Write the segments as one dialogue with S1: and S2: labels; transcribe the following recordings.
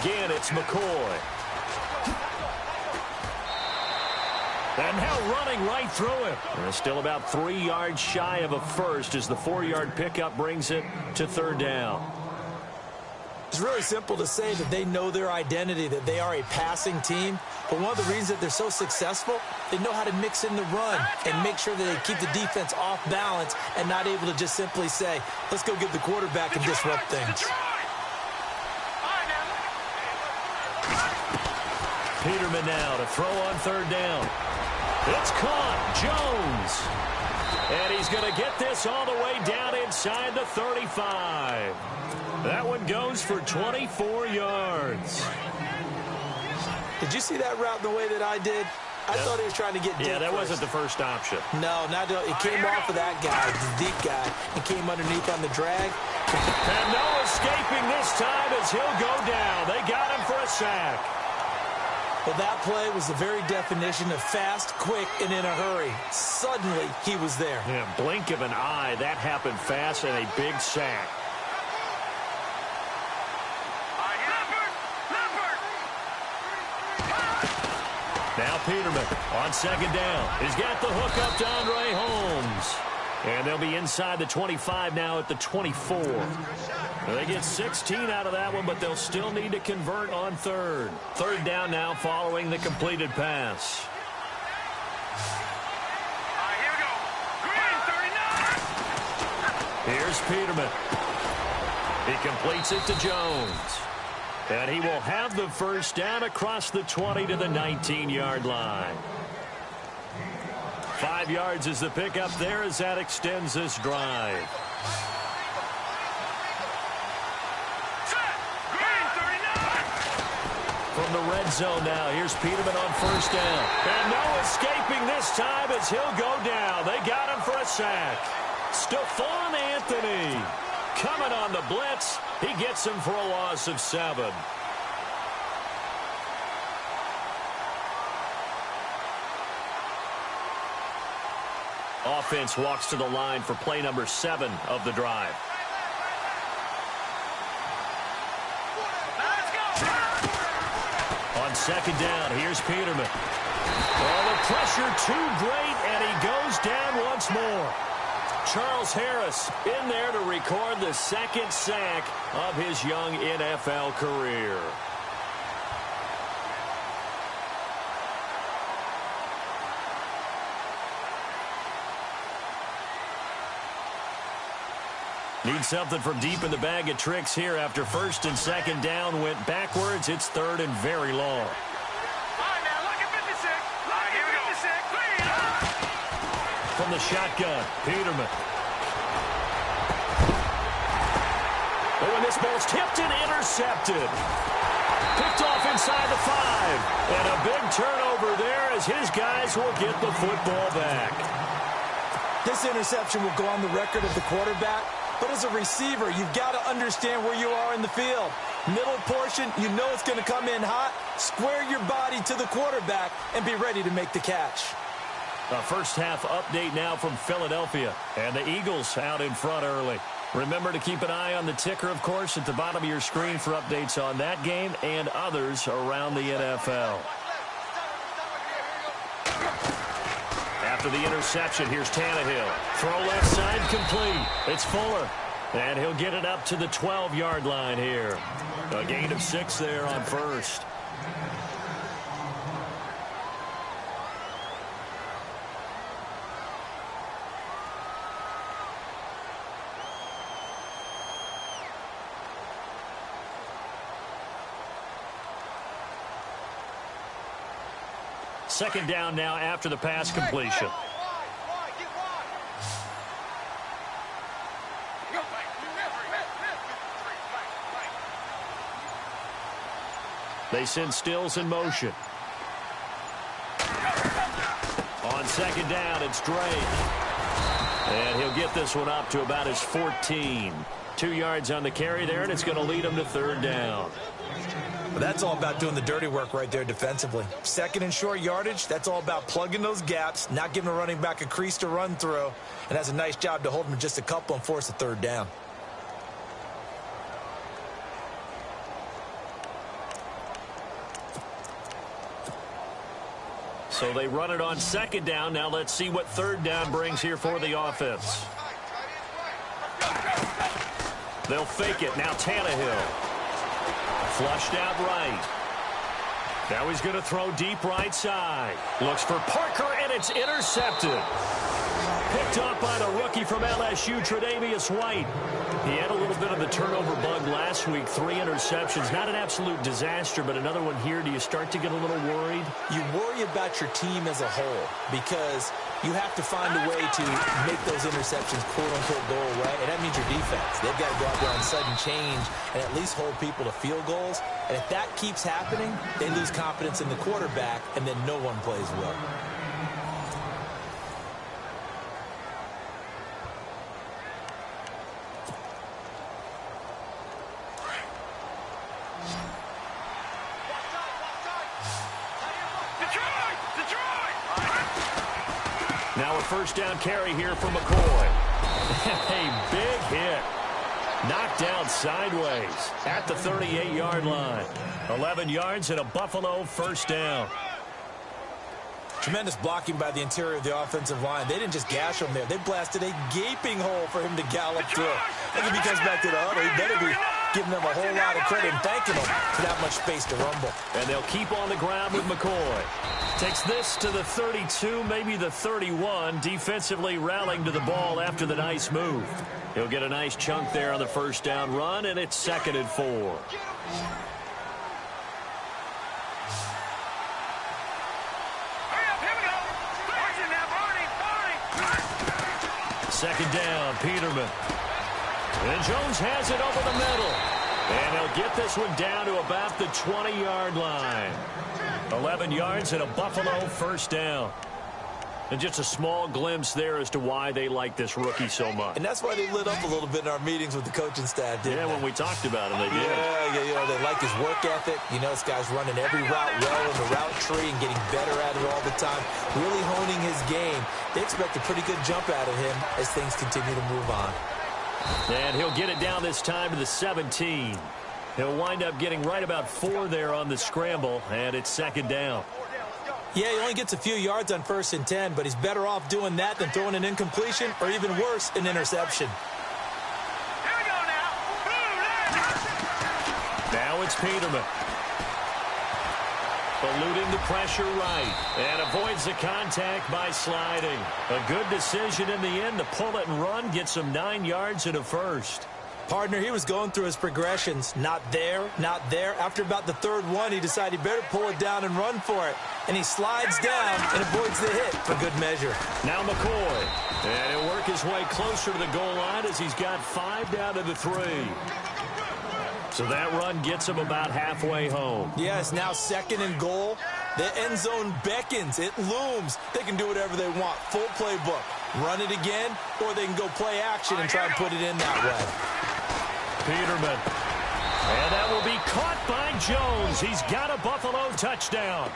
S1: Again, it's McCoy. And now running right through him. And still about 3 yards shy of a first as the 4-yard pickup brings it to third down.
S2: It's really simple to say that they know their identity, that they are a passing team. But one of the reasons that they're so successful, they know how to mix in the run and make sure that they keep the defense off balance and not able to just simply say, let's go get the quarterback and disrupt things.
S1: Peterman now to throw on third down. It's caught. Jones. And he's going to get this all the way down inside the 35. That one goes for 24 yards.
S2: Did you see that route the way that I did? I thought he was trying to get deep.
S1: Yeah, that wasn't the first option.
S2: No, it came off of that guy, the deep guy, and came underneath on the drag.
S1: And no escaping this time as he'll go down. They got him for a sack.
S2: Well, that play was the very definition of fast, quick, and in a hurry. Suddenly, he was there.
S1: Yeah, blink of an eye. That happened fast and a big sack. Now Peterman on second down. He's got the hook up to Andre Holmes. And they'll be inside the 25 now at the 24. They get 16 out of that one, but they'll still need to convert on third. Third down now following the completed pass.
S3: Here we go. Green 39.
S1: Here's Peterman. He completes it to Jones. And he will have the first down across the 20 to the 19-yard line. 5 yards is the pickup there as that extends this drive. From the red zone now, here's Peterman on first down. And no escaping this time as he'll go down. They got him for a sack. Stephon Anthony coming on the blitz. He gets him for a loss of 7. Offense walks to the line for play number 7 of the drive. On second down, here's Peterman. Oh, the pressure too great, and he goes down once more. Charles Harris in there to record the second sack of his young NFL career. Need something from deep in the bag of tricks here after first and second down went backwards. It's third and very long. From the shotgun, Peterman. Oh, and this ball's tipped and intercepted. Picked off inside the 5. And a big turnover there as his guys will get the football back.
S2: This interception will go on the record of the quarterback. But as a receiver, you've got to understand where you are in the field. Middle portion, you know it's going to come in hot. Square your body to the quarterback and be ready to make the catch.
S1: A first half update now from Philadelphia. And the Eagles out in front early. Remember to keep an eye on the ticker, of course, at the bottom of your screen for updates on that game and others around the NFL. After the interception, here's Tannehill. Throw left side complete. It's Fuller. And he'll get it up to the 12-yard line here. A gain of 6 there on first. Second down now after the pass completion. They send Stills in motion. On second down, it's Drake. And he'll get this one up to about his 14. 2 yards on the carry there, and it's going to lead him to third down.
S2: But that's all about doing the dirty work right there defensively. Second and short yardage, that's all about plugging those gaps, not giving a running back a crease to run through, and has a nice job to hold him just a couple and force a third down.
S1: So they run it on second down. Now let's see what third down brings here for the offense. They'll fake it. Now Tannehill. Flushed out right. Now he's going to throw deep right side. Looks for Parker, and it's intercepted. Picked up by the rookie from LSU, Tre'Davious White. He had a little bit of the turnover bug last week. 3 interceptions. Not an absolute disaster, but another one here. Do you start to get a little worried?
S2: You worry about your team as a whole because you have to find a way to make those interceptions quote-unquote go away, and that means your defense. They've got to go out there on sudden change and at least hold people to field goals. And if that keeps happening, they lose confidence in the quarterback, and then no one plays well.
S1: Now a first down carry here from McCoy. A big hit. Knocked down sideways at the 38-yard line. 11 yards and a Buffalo first down.
S2: Tremendous blocking by the interior of the offensive line. They didn't just gash him there. They blasted a gaping hole for him to gallop through. I think if he comes back to the huddle, he better be giving them a whole lot of credit and thanking them for that much space to rumble.
S1: And they'll keep on the ground with McCoy. Takes this to the 32, maybe the 31, defensively rallying to the ball after the nice move. He'll get a nice chunk there on the first down run, and it's 2nd and 4. Second down, Peterman. And Jones has it over the middle. And he'll get this one down to about the 20-yard line. 11 yards and a Buffalo first down. And just a small glimpse there as to why they like this rookie so much.
S2: And that's why they lit up a little bit in our meetings with the coaching staff, didn't they?
S1: When we talked about him, they did.
S2: Yeah, you know, they like his work ethic. You know, this guy's running every route well in the route tree and getting better at it all the time, really honing his game. They expect a pretty good jump out of him as things continue to move on.
S1: And he'll get it down this time to the 17. He'll wind up getting right about 4 there on the scramble, and it's 2nd down.
S2: Yeah, he only gets a few yards on 1st and 10, but he's better off doing that than throwing an incompletion or even worse, an interception.
S3: Here we go now.
S1: Now it's Peterman. Eluding the pressure right and avoids the contact by sliding. A good decision in the end to pull it and run, get some 9 yards and a first.
S2: Partner, he was going through his progressions. Not there, not there. After about the 3rd one, he decided he better pull it down and run for it. And he slides down and avoids the hit for good measure.
S1: Now McCoy. And he'll work his way closer to the goal line as he's got 5 down to the 3. So that run gets him about halfway home.
S2: Yes, now 2nd and goal. The end zone beckons. It looms. They can do whatever they want. Full playbook. Run it again, or they can go play action and try and put it in that way.
S1: Peterman. And that will be caught by Jones. He's got a Buffalo touchdown.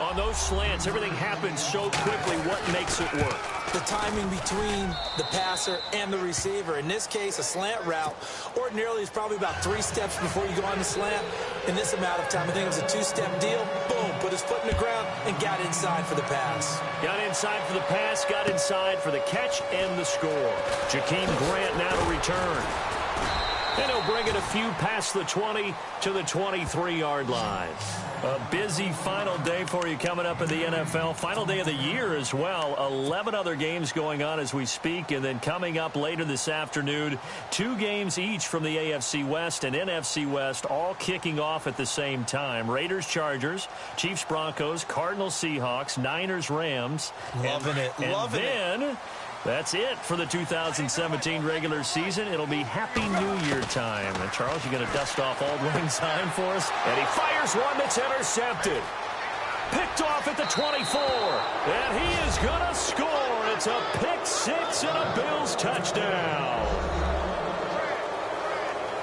S1: On those slants, everything happens so quickly. What makes it work?
S2: The timing between the passer and the receiver. In this case, a slant route ordinarily is probably about 3 steps before you go on the slant. In this amount of time, I think it was a 2-step deal. Boom, put his foot in the ground and got inside for the pass.
S1: Got inside for the pass, got inside for the catch and the score. Jakeem Grant now to return. And he'll bring it a few past the 20 to the 23-yard line. A busy final day for you coming up in the NFL. Final day of the year as well. 11 other games going on as we speak. And then coming up later this afternoon, 2 games each from the AFC West and NFC West, all kicking off at the same time. Raiders, Chargers, Chiefs, Broncos, Cardinals, Seahawks, Niners, Rams.
S2: Loving it.
S1: Loving it. That's it for the 2017 regular season. It'll be Happy New Year time. And Charles, you going to dust off Auld Lang Syne for us? And he fires one that's intercepted. Picked off at the 24. And he is going to score. It's a pick 6 and a Bills touchdown.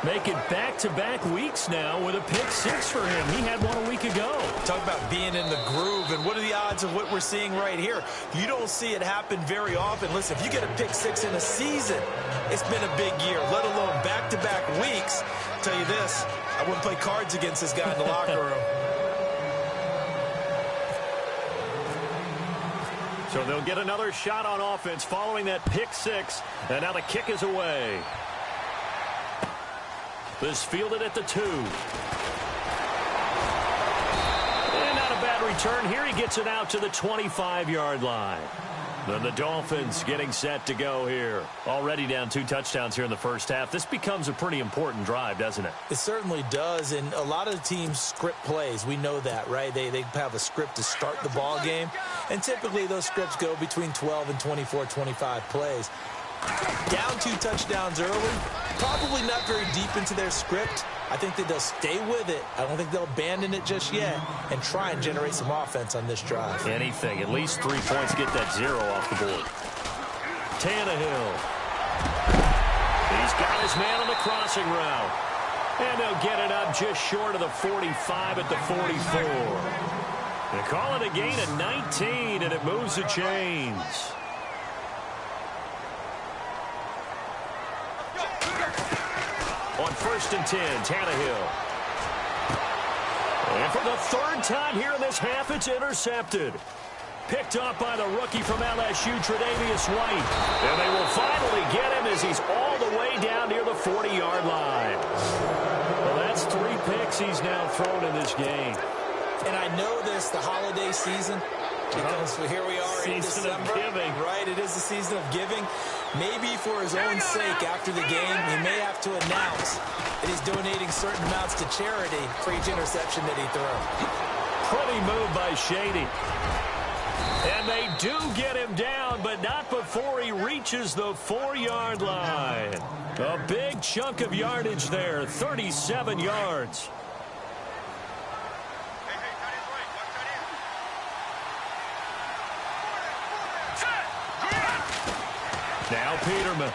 S1: Make it back-to-back weeks now with a pick 6 for him. He had one a week ago.
S2: Talk about being in the groove, and what are the odds of what we're seeing right here? You don't see it happen very often. Listen, if you get a pick 6 in a season, it's been a big year, let alone back-to-back weeks. I'll tell you this, I wouldn't play cards against this guy in the locker room.
S1: So they'll get another shot on offense following that pick six. And now the kick is away. This fielded at the 2. And not a bad return here. He gets it out to the 25-yard line. Then the Dolphins getting set to go here. Already down 2 touchdowns here in the first half. This becomes a pretty important drive, doesn't it?
S2: It certainly does, and a lot of the teams script plays. We know that, right? They have a script to start the ball game, and typically those scripts go between 12 and 24, 25 plays. Down 2 touchdowns early, probably not very deep into their script. I think that they'll stay with it. I don't think they'll abandon it just yet and try and generate some offense on this drive.
S1: Anything. At least 3 points, get that 0 off the board. Tannehill. He's got his man on the crossing route. And they'll get it up just short of the 45 at the 44. They call it a gain of 19, and it moves the chains. On 1st and 10, Tannehill. And for the 3rd time here in this half, it's intercepted. Picked up by the rookie from LSU, Tre'Davious White. And they will finally get him as he's all the way down near the 40-yard line. Well, that's 3 picks he's now thrown in this game.
S2: And I know this, the holiday season, because here we are in December.
S1: Season of giving.
S2: Right, it is the season of giving. Maybe for his own sake, after the game, he may have to announce that he's donating certain amounts to charity for each interception that he throws.
S1: Pretty move by Shady. And they do get him down, but not before he reaches the 4-yard line. A big chunk of yardage there, 37 yards. Now Peterman.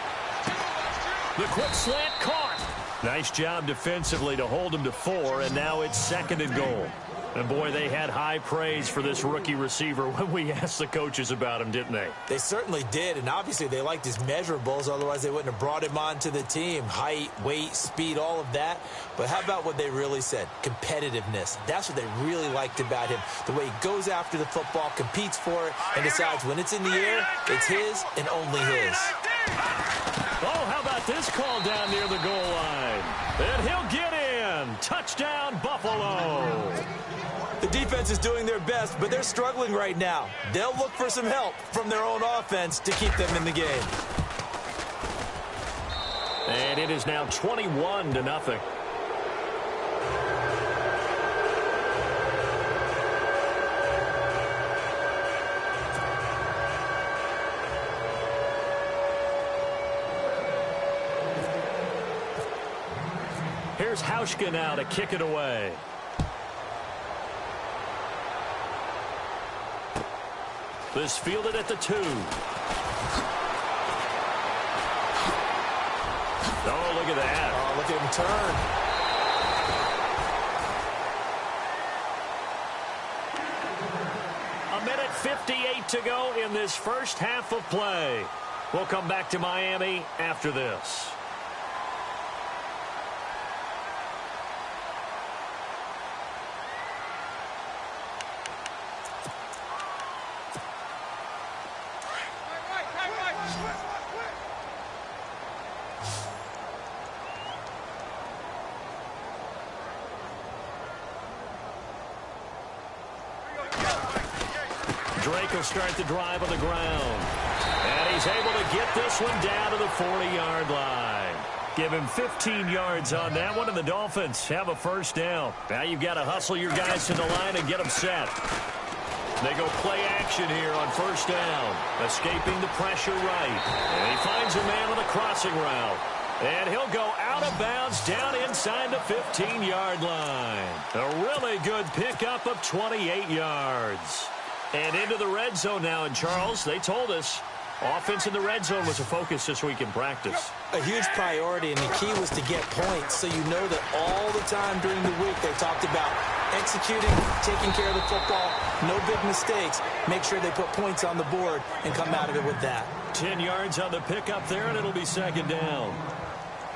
S1: The quick slant caught. Nice job defensively to hold him to 4, and now it's 2nd and goal. And, boy, they had high praise for this rookie receiver when we asked the coaches about him, didn't they?
S2: They certainly did, and obviously they liked his measurables. Otherwise, they wouldn't have brought him onto the team. Height, weight, speed, all of that. But how about what they really said? Competitiveness. That's what they really liked about him. The way he goes after the football, competes for it, and decides when it's in the air, it's his and only his.
S1: Oh, how about this call down near the goal line? And he'll get in. Touchdown, Buffalo.
S2: The defense is doing their best, but they're struggling right now. They'll look for some help from their own offense to keep them in the game.
S1: And it is now 21-0. Here's Hauschka now to kick it away. This fielded at the 2. Oh, look at that.
S2: Oh, look at him turn.
S1: A minute 58 to go in this first half of play. We'll come back to Miami after this. Drake will start the drive on the ground. And he's able to get this one down to the 40-yard line. Give him 15 yards on that one, and the Dolphins have a first down. Now you've got to hustle your guys to the line and get them set. They go play action here on first down. Escaping the pressure right. And he finds a man on the crossing route. And he'll go out of bounds down inside the 15-yard line. A really good pickup of 28 yards. And into the red zone now. And, Charles, they told us offense in the red zone was a focus this week in practice.
S2: A huge priority, and the key was to get points. So you know that all the time during the week they talked about executing, taking care of the football, no big mistakes. Make sure they put points on the board and come out of it with that.
S1: 10 yards on the pickup there, and it'll be 2nd down.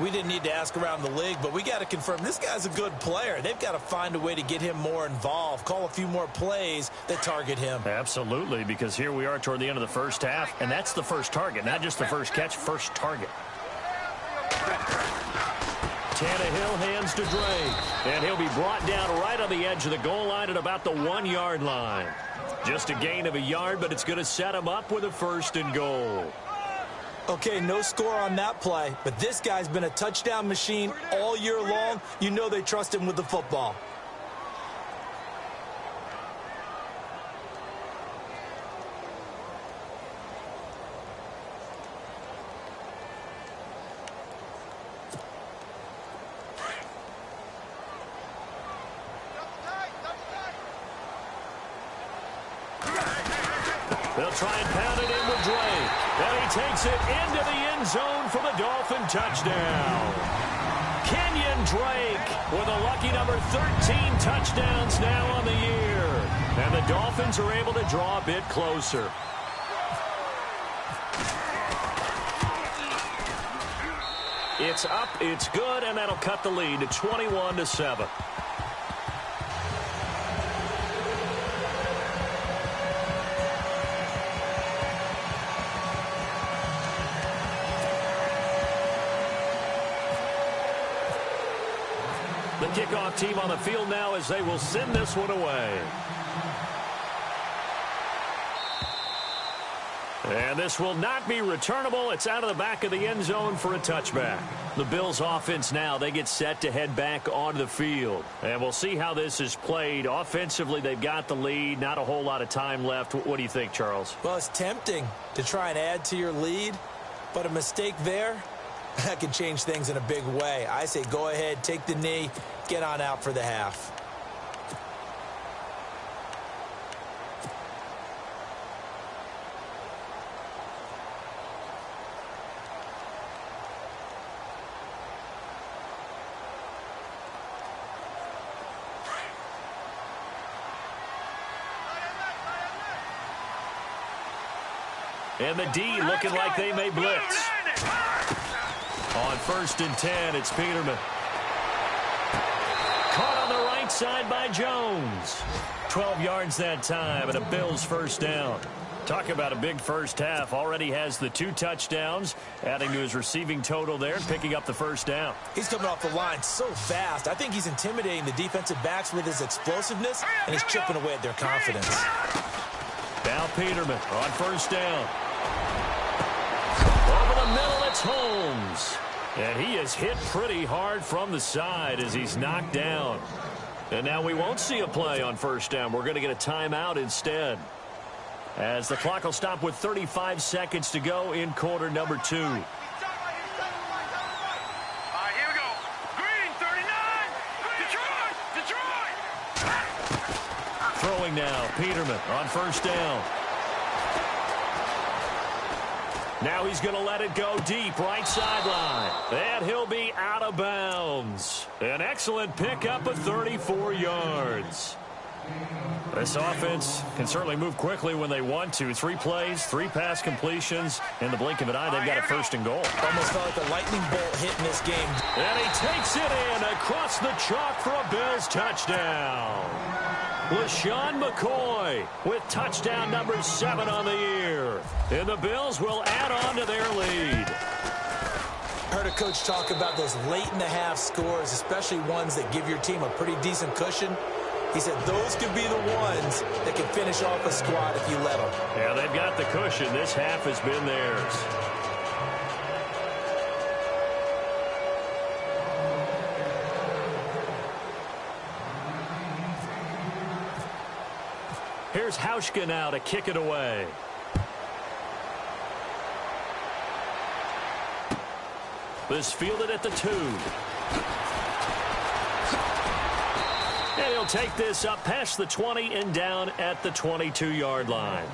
S2: We didn't need to ask around the league, but we got to confirm this guy's a good player. They've got to find a way to get him more involved, call a few more plays that target him.
S1: Absolutely, because here we are toward the end of the first half, and that's the first target, not just the first catch, first target. Tannehill hands to Drake, and he'll be brought down right on the edge of the goal line at about the 1-yard line. Just a gain of a yard, but it's going to set him up with a 1st and goal.
S2: Okay, no score on that play, but this guy's been a touchdown machine all year long. You know they trust him with the football.
S1: They'll try and pound it in with Drake. And he takes it into the end zone for the Dolphin touchdown. Kenyon Drake with a lucky number 13 touchdowns now on the year. And the Dolphins are able to draw a bit closer. It's up, it's good, and that'll cut the lead to 21-7. The kickoff team on the field now as they will send this one away. And this will not be returnable. It's out of the back of the end zone for a touchback. The Bills offense now, they get set to head back onto the field. And we'll see how this is played. Offensively, they've got the lead. Not a whole lot of time left. What do you think, Charles?
S2: Well, it's tempting to try and add to your lead, but a mistake there, that can change things in a big way. I say go ahead, take the knee, get on out for the half.
S1: And the D looking like they may blitz. On 1st and 10, it's Peterman. Caught on the right side by Jones. 12 yards that time, and a Bills 1st down. Talk about a big first half. Already has the 2 touchdowns, adding to his receiving total there and picking up the 1st down.
S2: He's coming off the line so fast. I think he's intimidating the defensive backs with his explosiveness, and he's chipping away at their confidence.
S1: Now Peterman on 1st down. Over the middle, it's Holmes. And he is hit pretty hard from the side as he's knocked down. And now we won't see a play on 1st down. We're going to get a timeout instead, as the clock will stop with 35 seconds to go in quarter number 2.
S3: All right, here we go. Green, 39. Detroit.
S1: Throwing now, Peterman on 1st down. Now he's going to let it go deep, right sideline. And he'll be out of bounds. An excellent pickup of 34 yards. This offense can certainly move quickly when they want to. 3 plays, 3 pass completions. In the blink of an eye, they've got a 1st and goal.
S2: Almost felt like a lightning bolt hit in this game.
S1: And he takes it in across the chalk for a Bills touchdown. LaShawn McCoy with touchdown number 7 on the year. And the Bills will add on to their lead.
S2: Heard a coach talk about those late-in-the-half scores, especially ones that give your team a pretty decent cushion. He said those could be the ones that can finish off a squad if you let them.
S1: Yeah, they've got the cushion. This half has been theirs. Here's Hauschka now to kick it away. This fielded at the 2. And he'll take this up past the 20 and down at the 22-yard line.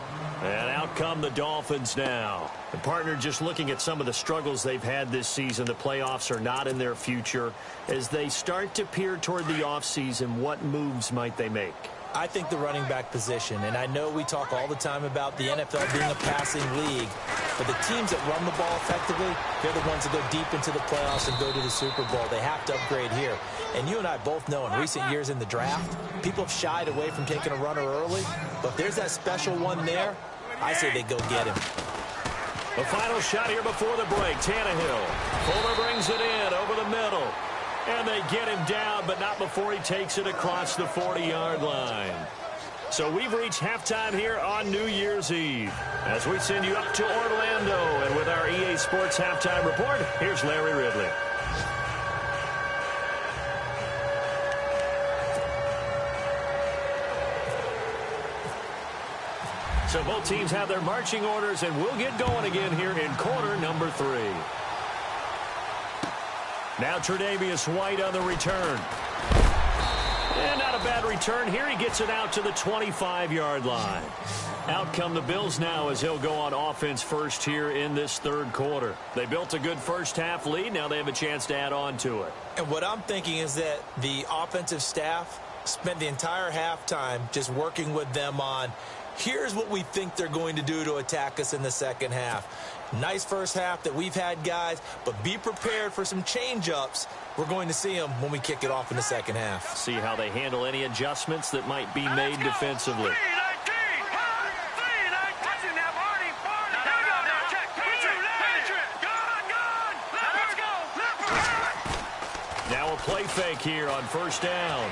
S1: And out come the Dolphins now. The partner just looking at some of the struggles they've had this season. The playoffs are not in their future. As they start to peer toward the offseason, what moves might they make?
S2: I think the running back position, and I know we talk all the time about the NFL being a passing league, but the teams that run the ball effectively, they're the ones that go deep into the playoffs and go to the Super Bowl. They have to upgrade here. And you and I both know in recent years in the draft, people have shied away from taking a runner early, but if there's that special one there, I say they go get him.
S1: The final shot here before the break. Tannehill. Fuller brings it in over the middle. And they get him down, but not before he takes it across the 40-yard line. So we've reached halftime here on New Year's Eve. As we send you up to Orlando, and with our EA Sports Halftime Report, here's Larry Ridley. So both teams have their marching orders, and we'll get going again here in quarter number 3. Now Tre'Davious White on the return. And not a bad return here. He gets it out to the 25-yard line. Out come the Bills now as he'll go on offense first here in this third quarter. They built a good first-half lead. Now they have a chance to add on to it.
S2: And what I'm thinking is that the offensive staff spent the entire halftime just working with them on, here's what we think they're going to do to attack us in the second half. Nice first half that we've had, guys, but be prepared for some change-ups. We're going to see them when we kick it off in the second half.
S1: See how they handle any adjustments that might be made defensively. Now a play fake here on first down.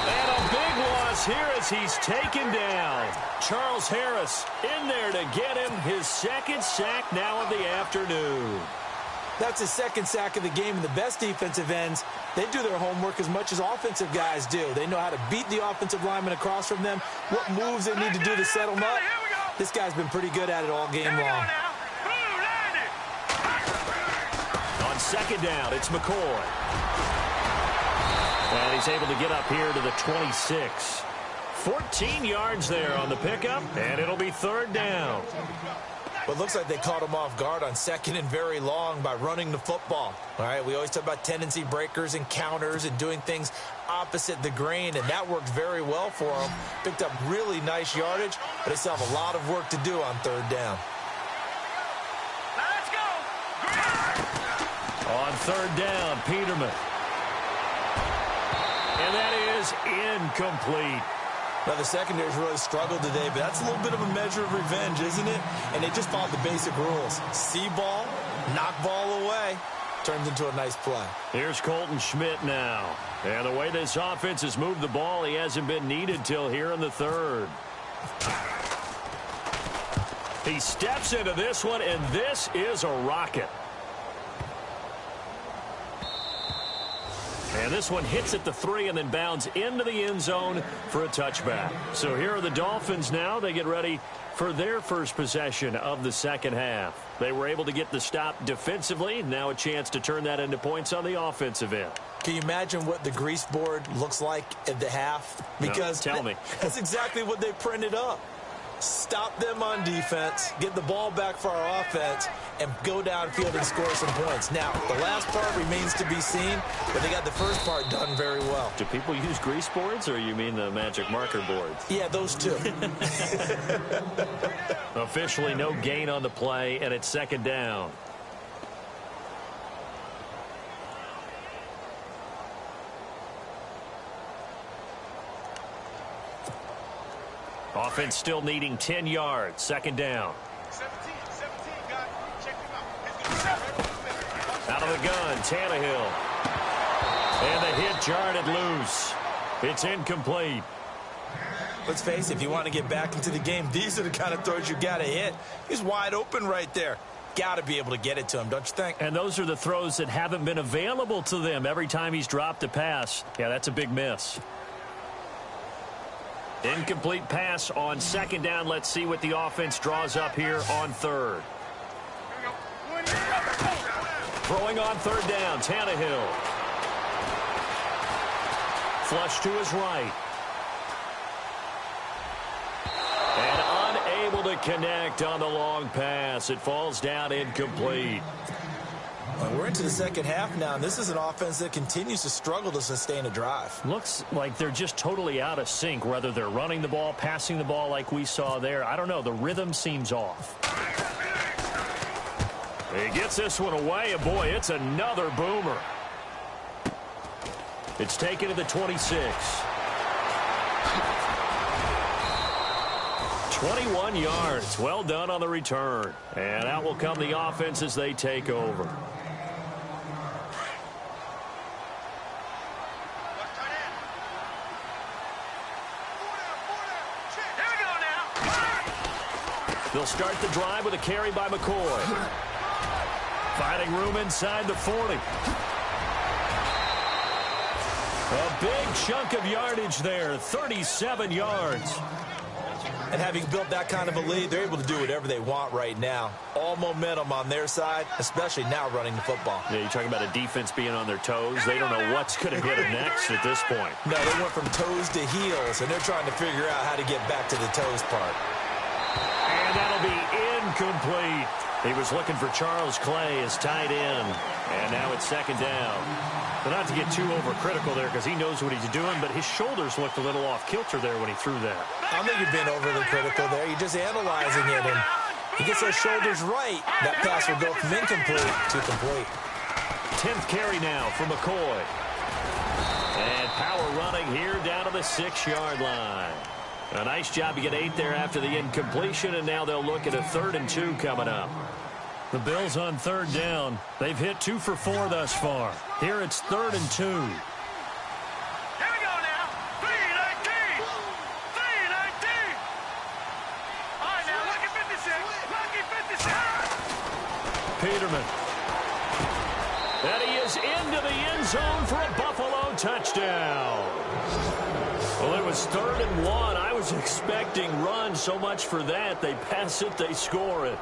S1: And a big loss here as he's taken down. Charles Harris in there to get him his second sack now of the afternoon.
S2: That's his second sack of the game, and the best defensive ends, they do their homework as much as offensive guys do. They know how to beat the offensive lineman across from them, what moves they need to do to set them up. This guy's been pretty good at it all game long.
S1: On second down, it's McCoy. And he's able to get up here to the 26. 14 yards there on the pickup, and it'll be third down.
S2: But it looks like they caught him off guard on second and very long by running the football. All right, we always talk about tendency breakers and counters and doing things opposite the grain, and that worked very well for them. Picked up really nice yardage, but they still have a lot of work to do on third down.
S3: Let's go!
S1: On third down, Peterman. And that is incomplete.
S2: Now, the secondary's really struggled today, but that's a little bit of a measure of revenge, isn't it? And they just followed the basic rules. See ball, knock ball away. Turns into a nice play.
S1: Here's Colton Schmidt now. And the way this offense has moved the ball, he hasn't been needed till here in the third. He steps into this one, and this is a rocket. And this one hits at the 3 and then bounds into the end zone for a touchback. So here are the Dolphins now. They get ready for their first possession of the second half. They were able to get the stop defensively. Now a chance to turn that into points on the offensive end.
S2: Can you imagine what the grease board looks like at the half? Because
S1: no, tell me.
S2: That's exactly what they printed up. Stop them on defense, get the ball back for our offense, and go downfield and score some points. Now, the last part remains to be seen, but they got the first part done very well.
S1: Do people use grease boards, or you mean the magic marker boards?
S2: Yeah, those two.
S1: Officially no gain on the play, and it's second down. Offense still needing 10 yards. Second down.
S3: 17, guys. Check him out.
S1: Out of the gun, Tannehill. And the hit jarred it loose. It's incomplete.
S2: Let's face it, if you want to get back into the game, these are the kind of throws you got to hit. He's wide open right there. Got to be able to get it to him, don't you think?
S1: And those are the throws that haven't been available to them every time he's dropped a pass. Yeah, that's a big miss. Incomplete pass on second down. Let's see what the offense draws up here on third. Throwing on third down, Tannehill. Flush to his right. And unable to connect on the long pass. It falls down incomplete.
S2: Well, we're into the second half now, and this is an offense that continues to struggle to sustain a drive.
S1: Looks like they're just totally out of sync, whether they're running the ball, passing the ball like we saw there. I don't know. The rhythm seems off. He gets this one away, and boy, it's another boomer. It's taken to the 26. 21 yards. Well done on the return. And out will come the offense as they take over. They'll start the drive with a carry by McCoy. Finding room inside the 40. A big chunk of yardage there, 37 yards.
S2: And having built that kind of a lead, they're able to do whatever they want right now. All momentum on their side, especially now running the football.
S1: Yeah, you're talking about a defense being on their toes. They don't know what's going to hit them next at this point.
S2: No, they went from toes to heels, and they're trying to figure out how to get back to the toes part.
S1: And that'll be incomplete. He was looking for Charles Clay as tight end. And now it's second down. But not to get too overcritical there because he knows what he's doing, but his shoulders looked a little off kilter there when he threw that.
S2: I don't think you're being overly critical there. You're just analyzing it, and he gets those shoulders right. That pass will go from incomplete to complete.
S1: 10th carry now for McCoy. And power running here down to the 6-yard line. A nice job to get 8 there after the incompletion, and now they'll look at a 3rd and 2 coming up. The Bills on 3rd down. They've hit 2 for 4 thus far. Here it's 3rd and 2.
S3: Here we go now. 3-19. 3-19. All right, now, lucky 56. Lucky 56.
S1: Peterman. And he is into the end zone for a Buffalo touchdown. Well, it was 3rd and 1. I was expecting run, so much for that. They pass it, they score it.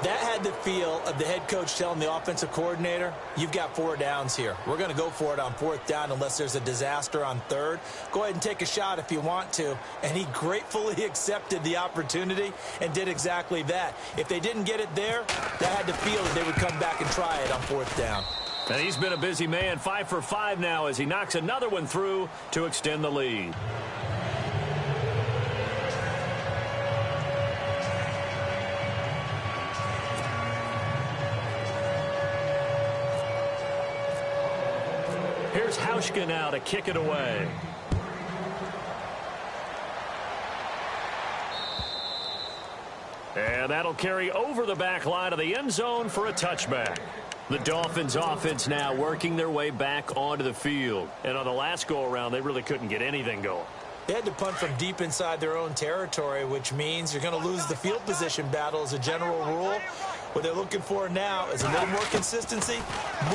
S2: That had the feel of the head coach telling the offensive coordinator, you've got 4 downs here. We're going to go for it on 4th down unless there's a disaster on 3rd. Go ahead and take a shot if you want to. And he gratefully accepted the opportunity and did exactly that. If they didn't get it there, that had the feel that they would come back and try it on 4th down.
S1: And he's been a busy man, 5 for 5 now as he knocks another one through to extend the lead. Here's Hauschka now to kick it away. And that'll carry over the back line of the end zone for a touchback. The Dolphins offense now working their way back onto the field. And on the last go-around, they really couldn't get anything going.
S2: They had to punt from deep inside their own territory, which means you're going to lose the field position battle as a general rule. What they're looking for now is a little more consistency.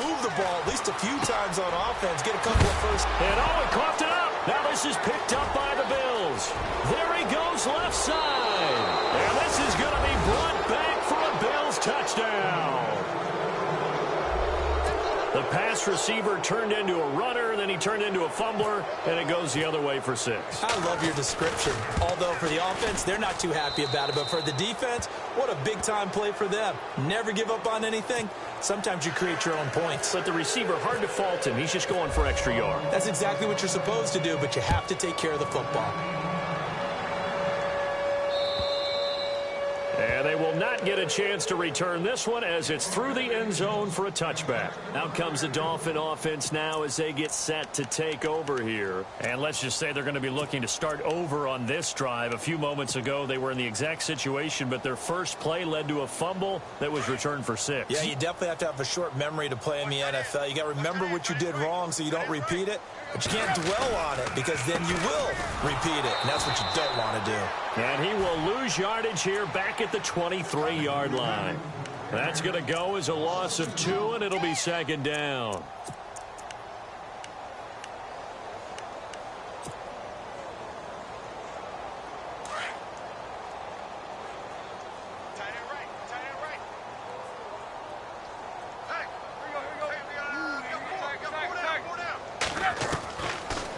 S2: Move the ball at least a few times on offense. Get a couple of first.
S1: And he coughed it up. Now this is picked up by the Bills. There he goes left side. And this is going to be brought back for a Bills touchdown. The pass receiver turned into a runner, then he turned into a fumbler, and it goes the other way for 6.
S2: I love your description. Although for the offense, they're not too happy about it. But for the defense, what a big-time play for them. Never give up on anything. Sometimes you create your own points.
S1: But the receiver, hard to fault him. He's just going for extra yard.
S2: That's exactly what you're supposed to do, but you have to take care of the football.
S1: And they will not get a chance to return this one as it's through the end zone for a touchback. Out comes the Dolphin offense now as they get set to take over here. And let's just say they're going to be looking to start over on this drive. A few moments ago, they were in the exact situation, but their first play led to a fumble that was returned for 6.
S2: Yeah, you definitely have to have a short memory to play in the NFL. You got to remember what you did wrong so you don't repeat it. But you can't dwell on it because then you will repeat it, and that's what you don't want to do.
S1: And he will lose yardage here back at the 23-yard line. That's going to go as a loss of 2, and it'll be second down.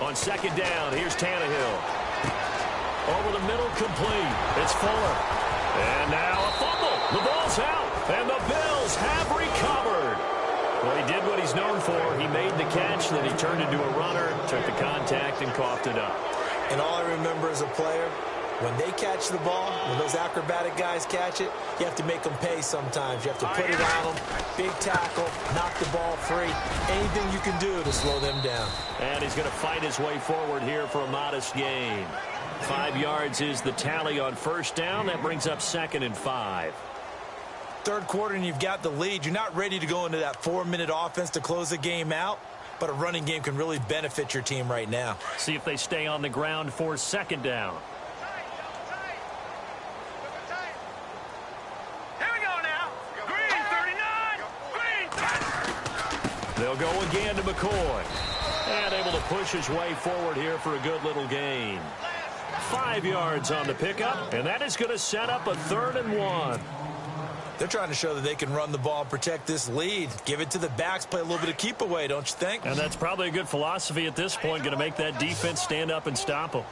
S1: On second down, here's Tannehill. Over the middle, complete. It's Fuller. And now a fumble. The ball's out, and the Bills have recovered. great catch, then he turned into a runner, took the contact, and coughed it up.
S2: And all I remember as a player, when they catch the ball, when those acrobatic guys catch it, you have to make them pay sometimes. You have to put it on them, big tackle, knock the ball free. Anything you can do to slow them down.
S1: And he's going to fight his way forward here for a modest gain. 5 yards is the tally on first down. That brings up 2nd and 5.
S2: Third quarter and you've got the lead. You're not ready to go into that 4-minute offense to close the game out, but a running game can really benefit your team right now.
S1: See if they stay on the ground for 2nd down. They'll go again to McCoy. And able to push his way forward here for a good little gain. 5 yards on the pickup, and that is going to set up a 3rd and 1.
S2: They're trying to show that they can run the ball and protect this lead. Give it to the backs, play a little bit of keep away, don't you think?
S1: And that's probably a good philosophy at this point, going to make that defense stand up and stop them.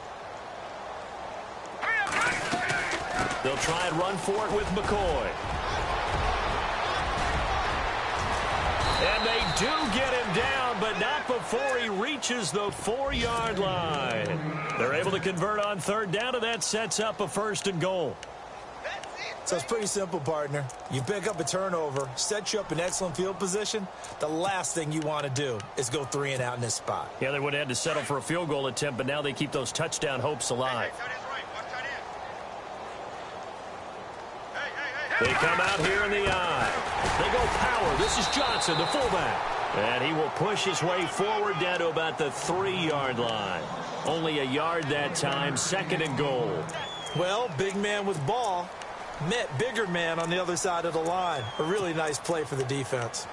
S1: They'll try and run for it with McCoy. And they do get him down, but not before he reaches the 4-yard line. They're able to convert on 3rd down, and that sets up a 1st and goal.
S2: So it's pretty simple, partner. You pick up a turnover, sets you up in excellent field position. The last thing you want to do is go 3 and out in this spot.
S1: Yeah, they would have had to settle for a field goal attempt, but now they keep those touchdown hopes alive. They come out here in the eye. They go power. This is Johnson, the fullback. And he will push his way forward down to about the 3-yard line. Only a yard that time, 2nd and goal.
S2: Well, big man with ball met bigger man on the other side of the line. A really nice play for the defense.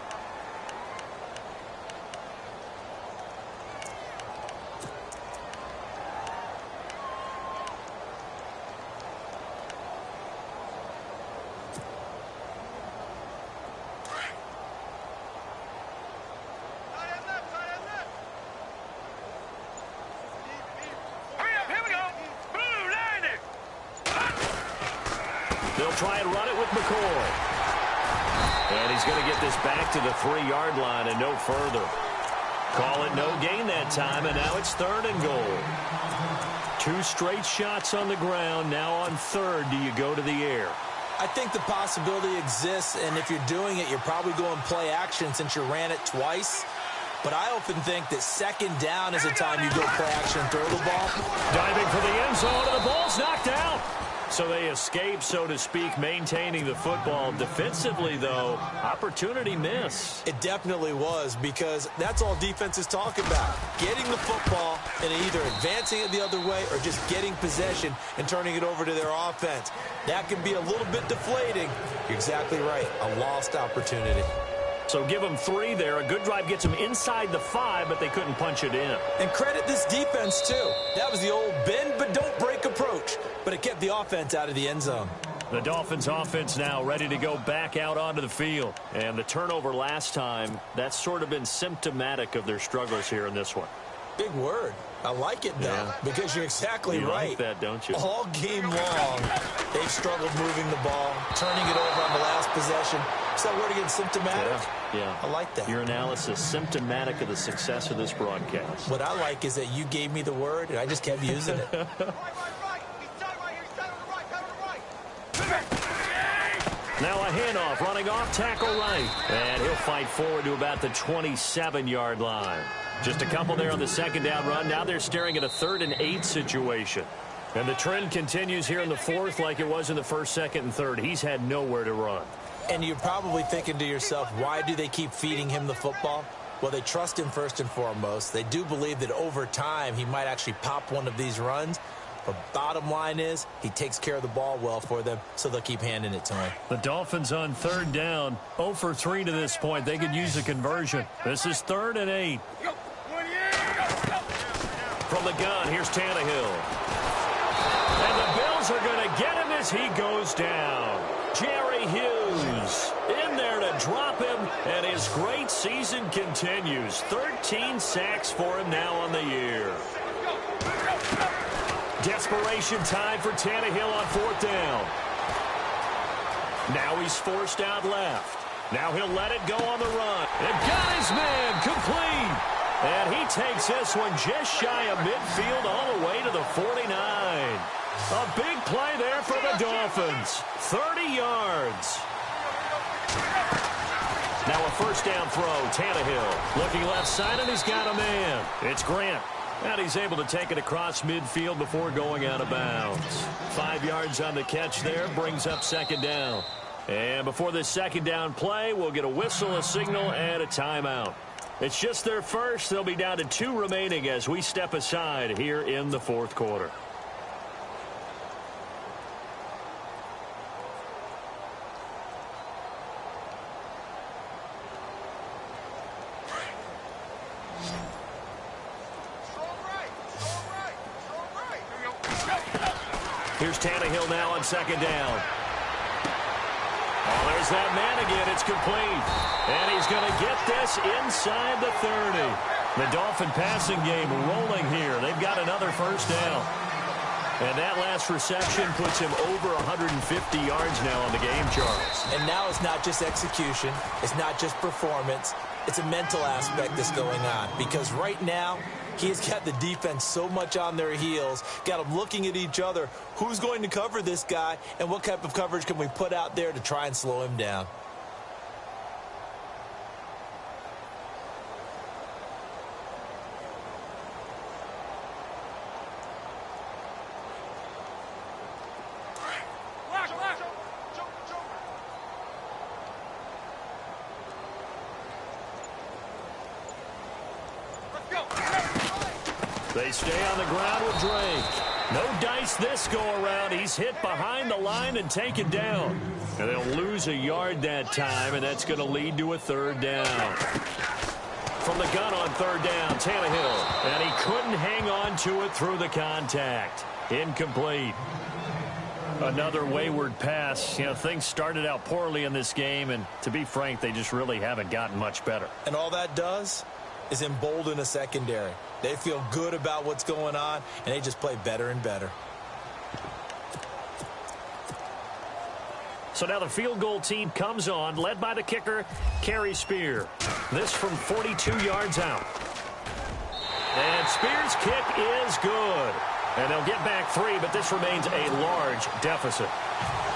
S1: They'll try and run it with McCoy. And he's going to get this back to the 3-yard line and no further. Call it no gain that time, and now it's 3rd and goal. 2 straight shots on the ground. Now on 3rd, do you go to the air?
S2: I think the possibility exists, and if you're doing it, you're probably going play action since you ran it twice. But I often think that 2nd down is the time you go play action and throw the ball.
S1: Diving for the end zone, and the ball's knocked out. So they escape, so to speak, maintaining the football. Defensively, though, opportunity missed.
S2: It definitely was, because that's all defenses talk about. Getting the football and either advancing it the other way or just getting possession and turning it over to their offense. That can be a little bit deflating. You're exactly right. A lost opportunity.
S1: So give them 3 there. A good drive gets them inside the 5, but they couldn't punch it in.
S2: And credit this defense, too. That was the old bend but don't break approach, but it kept the offense out of the end zone.
S1: The Dolphins offense now ready to go back out onto the field. And the turnover last time, that's sort of been symptomatic of their struggles here in this one.
S2: Big word. I like it, though, because you're exactly right.
S1: You like that, don't you?
S2: All game long, they've struggled moving the ball, turning it over on the last possession. Is that word again, symptomatic?
S1: Yeah.
S2: I like that.
S1: Your analysis, symptomatic of the success of this broadcast.
S2: What I like is that you gave me the word, and I just kept using it.
S1: Now a handoff, running off tackle right. And he'll fight forward to about the 27-yard line. Just a couple there on the 2nd down run. Now they're staring at a 3rd and 8 situation. And the trend continues here in the 4th like it was in the 1st, 2nd, and 3rd. He's had nowhere to run.
S2: And you're probably thinking to yourself, why do they keep feeding him the football? Well, they trust him first and foremost. They do believe that over time he might actually pop one of these runs. But bottom line is, he takes care of the ball well for them, so they'll keep handing it to him.
S1: The Dolphins on 3rd down, 0 for 3 to this point. They could use a conversion. This is 3rd and 8. From the gun, here's Tannehill. And the Bills are going to get him as he goes down. Jerry Hughes in there to drop him, and his great season continues. 13 sacks for him now on the year. Desperation time for Tannehill on 4th down. Now he's forced out left. Now he'll let it go on the run. And got his man complete. And he takes this one just shy of midfield all the way to the 49. A big play there for the Dolphins. 30 yards. Now a first down throw. Tannehill looking left side, and he's got a man. It's Grant. And he's able to take it across midfield before going out of bounds. 5 yards on the catch there, brings up second down. And before this second down play, we'll get a whistle, a signal, and a timeout. It's just their first. They'll be down to 2 remaining as we step aside here in the fourth quarter. Here's Tannehill now on second down. Oh, there's that man again. It's complete. And he's going to get this inside the 30. The Dolphin passing game rolling here. They've got another first down. And that last reception puts him over 150 yards now on the game, Charles.
S2: And now it's not just execution. It's not just performance. It's a mental aspect that's going on. Because right now, he's got the defense so much on their heels, got them looking at each other. Who's going to cover this guy, and what type of coverage can we put out there to try and slow him down?
S1: They stay on the ground with Drake. No dice this go-around. He's hit behind the line and taken down. And they'll lose a yard that time, and that's going to lead to a third down. From the gun on third down, Tannehill. And he couldn't hang on to it through the contact. Incomplete. Another wayward pass. You know, things started out poorly in this game, and to be frank, they just really haven't gotten much better.
S2: And all that does is embolden a secondary. They feel good about what's going on, and they just play better and better.
S1: So now the field goal team comes on, led by the kicker, Kerry Spear. This from 42 yards out. And Spear's kick is good. And they'll get back 3, but this remains a large deficit.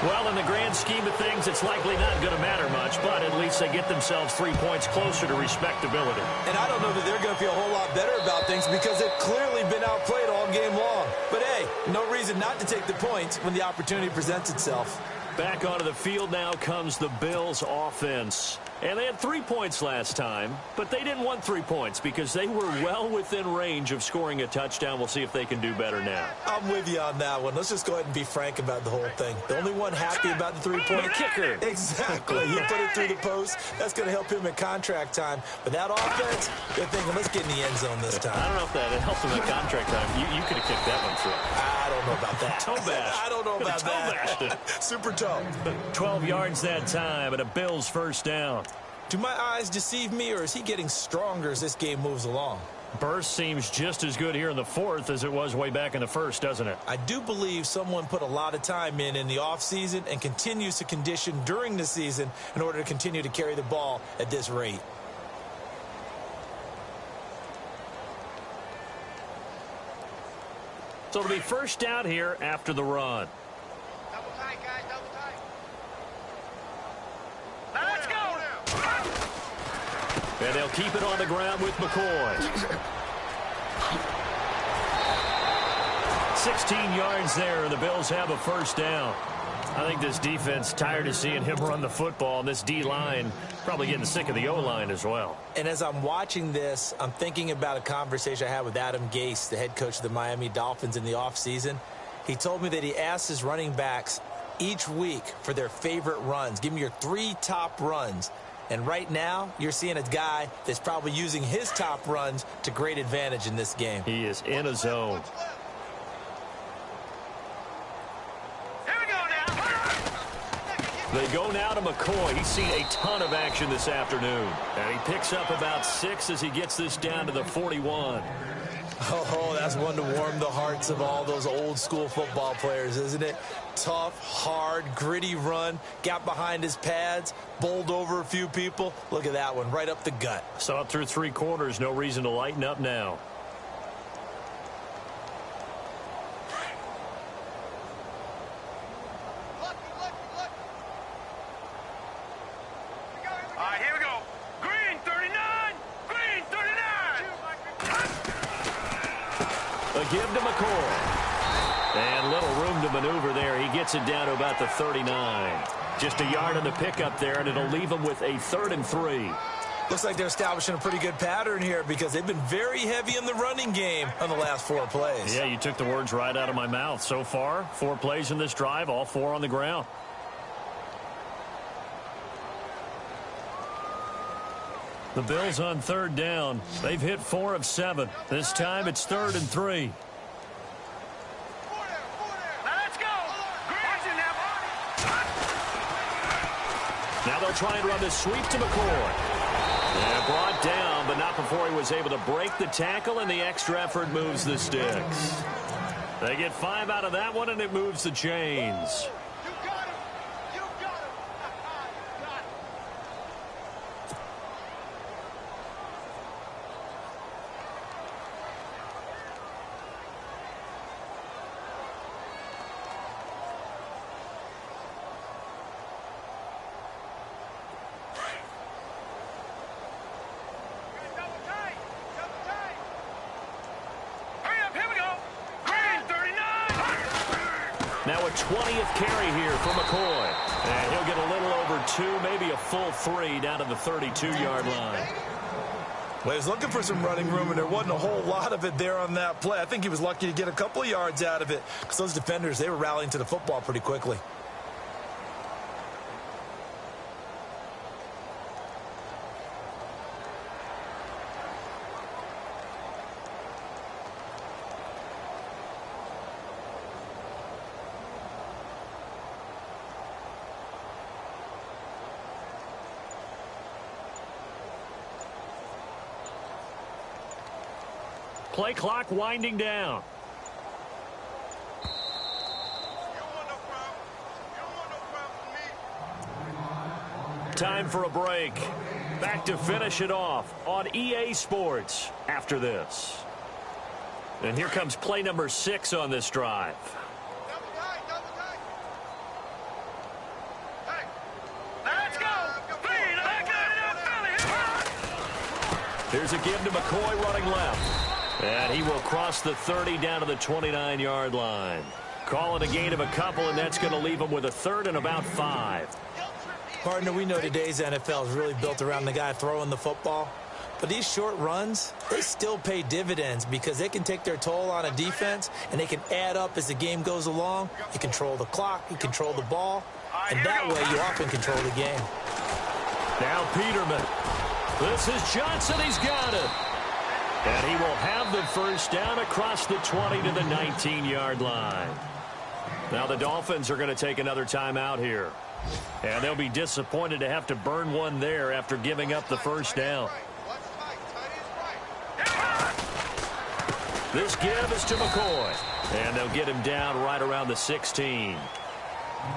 S1: Well, in the grand scheme of things, it's likely not going to matter much, but at least they get themselves 3 points closer to respectability.
S2: And I don't know that they're going to feel a whole lot better about things because they've clearly been outplayed all game long. But, hey, no reason not to take the points when the opportunity presents itself.
S1: Back onto the field now comes the Bills offense. And they had 3 points last time, but they didn't want 3 points because they were well within range of scoring a touchdown. We'll see if they can do better now.
S2: I'm with you on that one. Let's just go ahead and be frank about the whole thing. The only one happy about the three-point
S1: kicker.
S2: Exactly. He put it through the post. That's going to help him in contract time. But that offense, they're thinking, let's get in the end zone this time.
S1: I don't know if that helps him in contract time. You could have kicked that one through.
S2: I don't know about that.
S1: Toe bash.
S2: I don't know about that. Super toe.
S1: 12 yards that time, and a Bills first down.
S2: Do my eyes deceive me, or is he getting stronger as this game moves along?
S1: Burst seems just as good here in the fourth as it was way back in the first, doesn't it?
S2: I do believe someone put a lot of time in the offseason and continues to condition during the season in order to continue to carry the ball at this rate.
S1: So it'll be first down here after the run.
S3: Double tight, guys, double tight. Let's go!
S1: And they'll keep it on the ground with McCoy. 16 yards there, and the Bills have a first down. I think this defense tired of seeing him run the football, and this D-line probably getting sick of the O-line as well.
S2: And as I'm watching this, I'm thinking about a conversation I had with Adam Gase, the head coach of the Miami Dolphins in the offseason. He told me that he asked his running backs each week for their favorite runs. Give me your 3 top runs. And right now, you're seeing a guy that's probably using his top runs to great advantage in this game.
S1: He is in a zone.
S3: Here we go now.
S1: They go now to McCoy. He's seen a ton of action this afternoon. And he picks up about 6 as he gets this down to the 41.
S2: Oh, That's one to warm the hearts of all those old-school football players, isn't it? Tough, hard, gritty run, got behind his pads, bowled over a few people. Look at that one, right up the gut.
S1: Saw it through 3 quarters, no reason to lighten up now. Give to McCoy. And little room to maneuver there. He gets it down to about the 39. Just a yard on the pickup there, and it'll leave him with a 3rd and 3.
S2: Looks like they're establishing a pretty good pattern here because they've been very heavy in the running game on the last 4 plays.
S1: Yeah, you took the words right out of my mouth. So far, 4 plays in this drive, all 4 on the ground. The Bills on 3rd down. They've hit 4 of 7. This time it's 3rd and 3. Now they'll try and run the sweep to McCoy. And brought down, but not before he was able to break the tackle, and the extra effort moves the sticks. They get 5 out of that one, and it moves the chains. Now a 20th carry here for McCoy. And he'll get a little over 2, maybe a full 3 down to the 32-yard line.
S2: Well, he was looking for some running room, and there wasn't a whole lot of it there on that play. I think he was lucky to get a couple of yards out of it because those defenders, they were rallying to the football pretty quickly.
S1: Play clock winding down. Time for a break. Back to finish it off on EA Sports after this. And here comes play number 6 on this drive. Here's a give to McCoy running left. And he will cross the 30 down to the 29-yard line. Call it a gain of a couple, and that's going to leave him with a 3rd and about 5.
S2: Partner, we know today's NFL is really built around the guy throwing the football. But these short runs, they still pay dividends because they can take their toll on a defense, and they can add up as the game goes along. You control the clock, you control the ball, and that way you often control the game.
S1: Now Peterman. This is Johnson. He's got it. And he will have the first down across the 20 to the 19-yard line. Now the Dolphins are going to take another timeout here. And they'll be disappointed to have to burn one there after giving up the first down. This give is to McCoy. And they'll get him down right around the 16.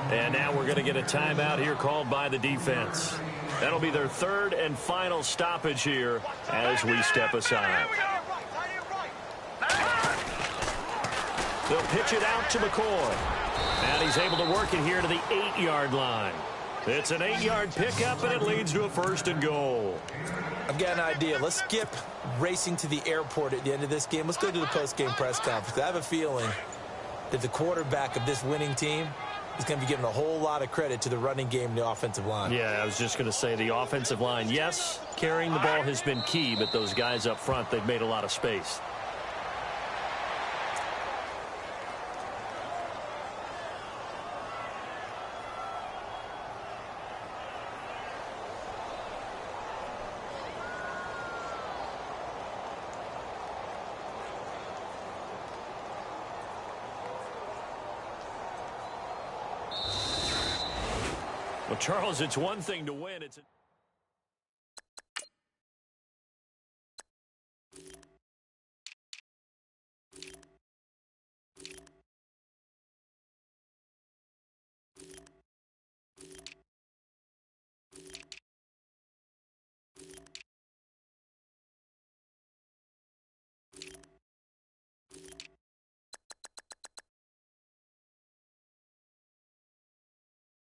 S1: And now we're going to get a timeout here called by the defense. That'll be their 3rd and final stoppage here as we step aside. They'll pitch it out to McCoy. And he's able to work it here to the 8-yard line. It's an 8-yard pickup, and it leads to a 1st and goal.
S2: I've got an idea. Let's skip racing to the airport at the end of this game. Let's go to the post-game press conference. I have a feeling that the quarterback of this winning team is going to be giving a whole lot of credit to the running game and the offensive line.
S1: Yeah, I was just going to say the offensive line. Yes, carrying the ball has been key, but those guys up front, they've made a lot of space. Well, Charles, it's one thing to win. It's